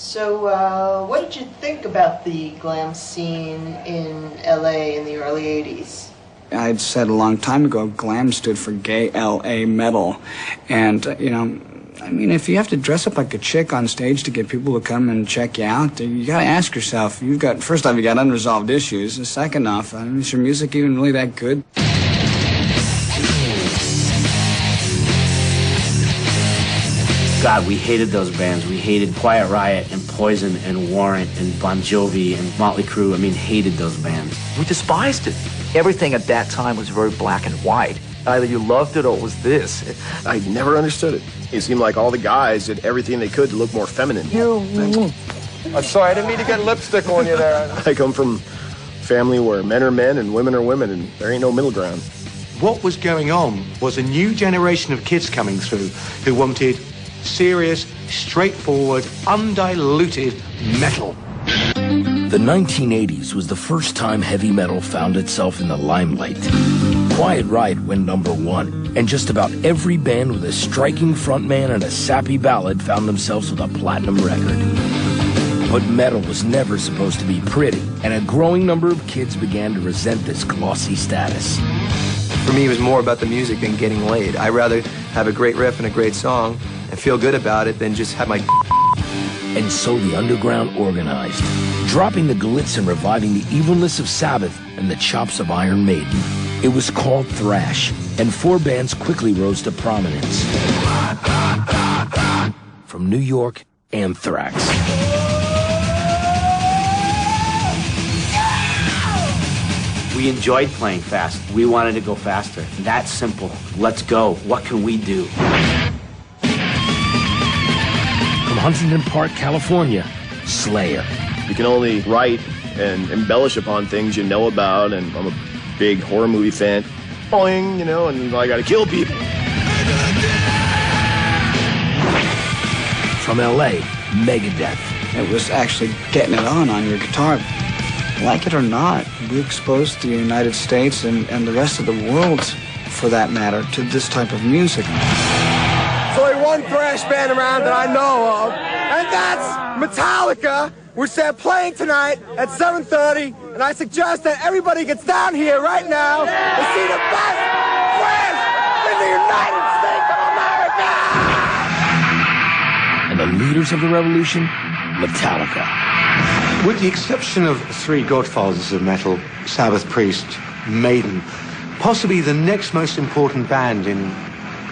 So, what did you think about the glam scene in LA in the early 80s? I'd said a long time ago, glam stood for gay LA metal. And, you know, I mean, if you have to dress up like a chick on stage to get people to come and check you out, you gotta ask yourself, first off, you got unresolved issues, and second off, I mean, is your music even really that good? God, we hated those bands. We hated Quiet Riot and Poison and Warrant and Bon Jovi and Motley Crue. I mean, hated those bands. We despised it. Everything at that time was very black and white. Either you loved it or it was this. I never understood it. It seemed like all the guys did everything they could to look more feminine. I'm sorry, I didn't mean to get lipstick on you there. I come from a family where men are men and women are women, and there ain't no middle ground. What was going on was a new generation of kids coming through who wanted serious, straightforward, undiluted metal. The 1980s was the first time heavy metal found itself in the limelight. Quiet Riot went #1, and just about every band with a striking frontman and a sappy ballad found themselves with a platinum record. But metal was never supposed to be pretty, and a growing number of kids began to resent this glossy status. For me, it was more about the music than getting laid. I'd rather have a great riff and a great song and feel good about it than just have my... And so the underground organized, dropping the glitz and reviving the evilness of Sabbath and the chops of Iron Maiden. It was called Thrash, and 4 bands quickly rose to prominence. From New York, Anthrax. We enjoyed playing fast. We wanted to go faster. That's simple. Let's go. What can we do? From Huntington Park, California, Slayer. You can only write and embellish upon things you know about, and I'm a big horror movie fan. Boing, you know, and I gotta kill people. From LA, Megadeth. It was actually getting it on your guitar. Like it or not, we exposed the United States and the rest of the world, for that matter, to this type of music. There's only one thrash band around that I know of, and that's Metallica, which they're playing tonight at 7:30, and I suggest that everybody gets down here right now to see the best thrash in the United States of America! And the leaders of the revolution, Metallica. With the exception of 3 godfathers of metal, Sabbath, Priest, Maiden, possibly the next most important band in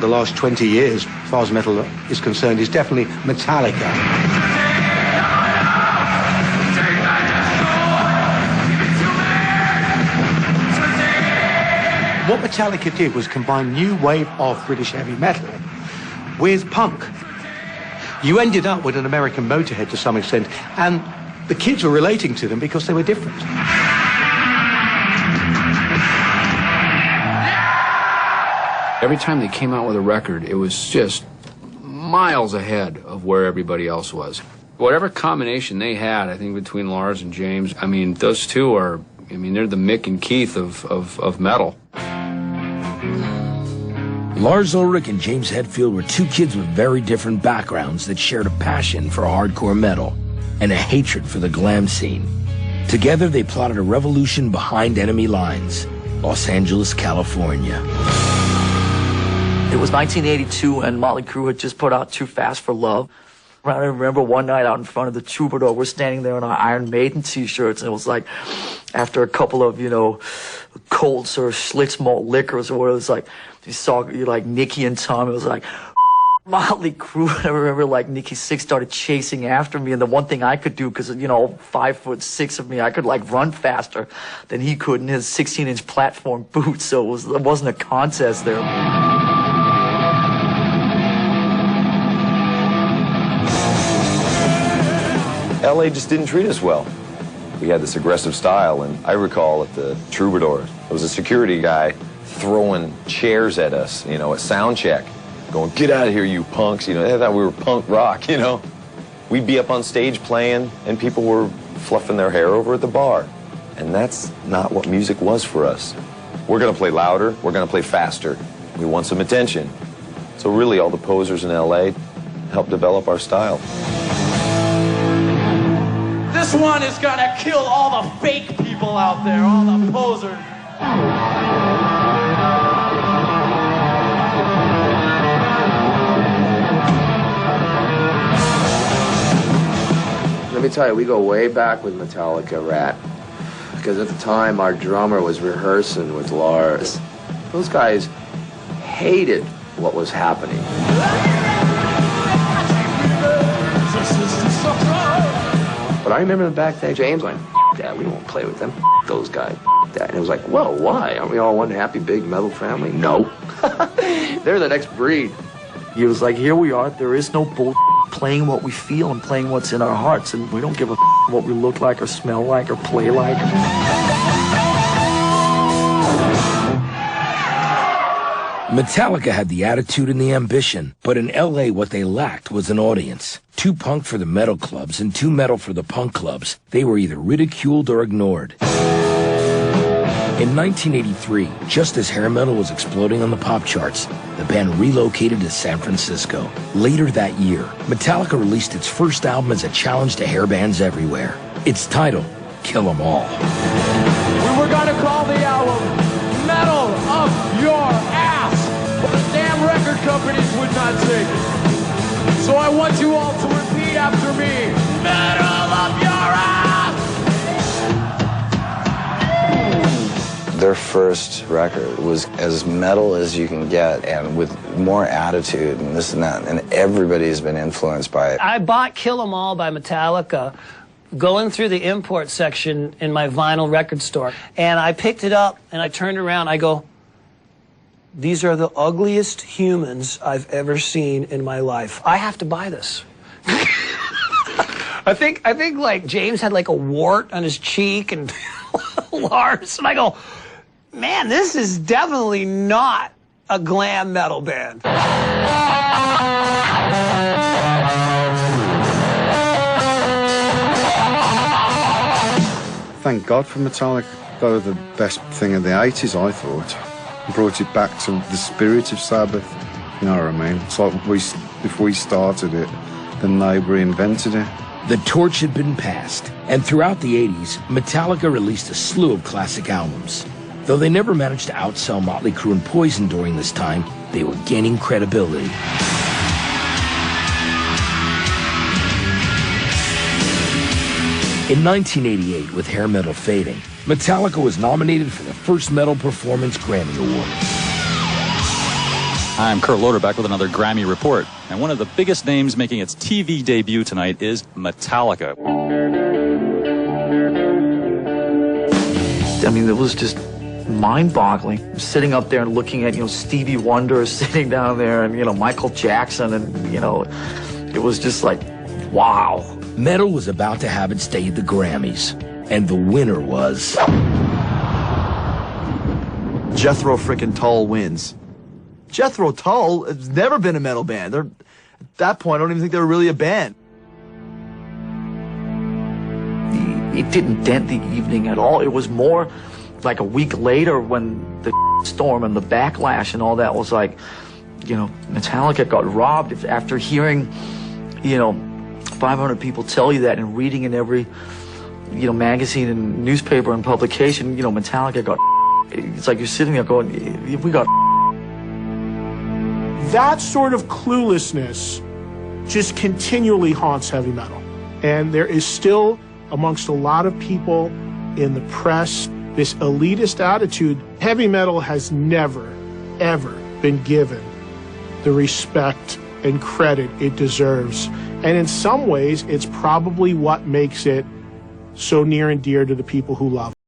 the last 20 years, as far as metal is concerned, is definitely Metallica. What Metallica did was combine new wave of British heavy metal with punk. You ended up with an American Motorhead to some extent, and the kids were relating to them because they were different. Every time they came out with a record, it was just miles ahead of where everybody else was. Whatever combination they had, I think, between Lars and James, I mean, those two are, I mean, they're the Mick and Keith of metal. Lars Ulrich and James Hetfield were 2 kids with very different backgrounds that shared a passion for hardcore metal and a hatred for the glam scene. Together, they plotted a revolution behind enemy lines, Los Angeles, California. It was 1982, and Motley Crue had just put out Too Fast for Love. I remember one night out in front of the Troubadour, we're standing there in our Iron Maiden t-shirts, and it was like, after a couple of, you know, Colts or Schlitz malt liquors or whatever, it was like, you saw, like, Nicky and Tom, it was like, Motley Crue. I remember, like, Nikki Sixx started chasing after me, and the one thing I could do, because, you know, 5'6" of me, I could, like, run faster than he could in his 16-inch platform boots, so it wasn't a contest there. LA just didn't treat us well. We had this aggressive style, and I recall at the Troubadour, there was a security guy throwing chairs at us, you know, at sound check, going, "Get out of here, you punks." You know, they thought we were punk rock, you know. We'd be up on stage playing, and people were fluffing their hair over at the bar. And that's not what music was for us. We're going to play louder, we're going to play faster. We want some attention. So really, all the posers in LA helped develop our style. This one is gonna kill all the fake people out there, all the posers. Let me tell you, we go way back with Metallica, Rat. Because at the time, our drummer was rehearsing with Lars. Those guys hated what was happening. But I remember the backstage, James went, "F that, we won't play with them. F those guys, F that." And it was like, whoa, why? Aren't we all one happy, big metal family? No. They're the next breed. He was like, here we are, there is no bull playing what we feel and playing what's in our hearts, and we don't give a what we look like or smell like or play like. Metallica had the attitude and the ambition, but in L.A. what they lacked was an audience. Too punk for the metal clubs and too metal for the punk clubs. They were either ridiculed or ignored. In 1983, just as hair metal was exploding on the pop charts, the band relocated to San Francisco. Later that year, Metallica released its first album as a challenge to hair bands everywhere. Its title, Kill 'Em All. We were gonna call the album Metal Up Your Ass, but the damn record companies would not take it. So I want you all to repeat after me. Metal Up Your Ass! Their first record was as metal as you can get and with more attitude and this and that, and everybody's been influenced by it. I bought Kill 'Em All by Metallica going through the import section in my vinyl record store, and I picked it up and I turned around, I go, these are the ugliest humans I've ever seen in my life. I have to buy this. I think like James had like a wart on his cheek and Lars, and I go, man, this is definitely not a glam metal band. Thank God for Metallica. They were the best thing of the 80s, I thought. Brought it back to the spirit of Sabbath. You know what I mean? It's like if we started it, then they reinvented it. The torch had been passed, and throughout the 80s, Metallica released a slew of classic albums. Though they never managed to outsell Motley Crue and Poison during this time, they were gaining credibility. In 1988, with hair metal fading, Metallica was nominated for the first Metal Performance Grammy Award. I'm Kurt Loder back with another Grammy report. And one of the biggest names making its TV debut tonight is Metallica. I mean, it was just mind-boggling. Sitting up there and looking at, Stevie Wonder sitting down there and, Michael Jackson and, it was just like, wow. Metal was about to have its day at the Grammys, and the winner was... Jethro frickin' Tull wins. Jethro Tull has never been a metal band. At that point, I don't even think they were really a band. It didn't dent the evening at all. It was more like a week later when the storm and the backlash and all that was like, Metallica got robbed after hearing, 500 people tell you that and reading in every, magazine and newspaper and publication, Metallica got. It's like you're sitting there going, we got. That sort of cluelessness just continually haunts heavy metal. And there is still, amongst a lot of people in the press, this elitist attitude. Heavy metal has never, ever been given the respect and credit it deserves. And in some ways, it's probably what makes it so near and dear to the people who love it.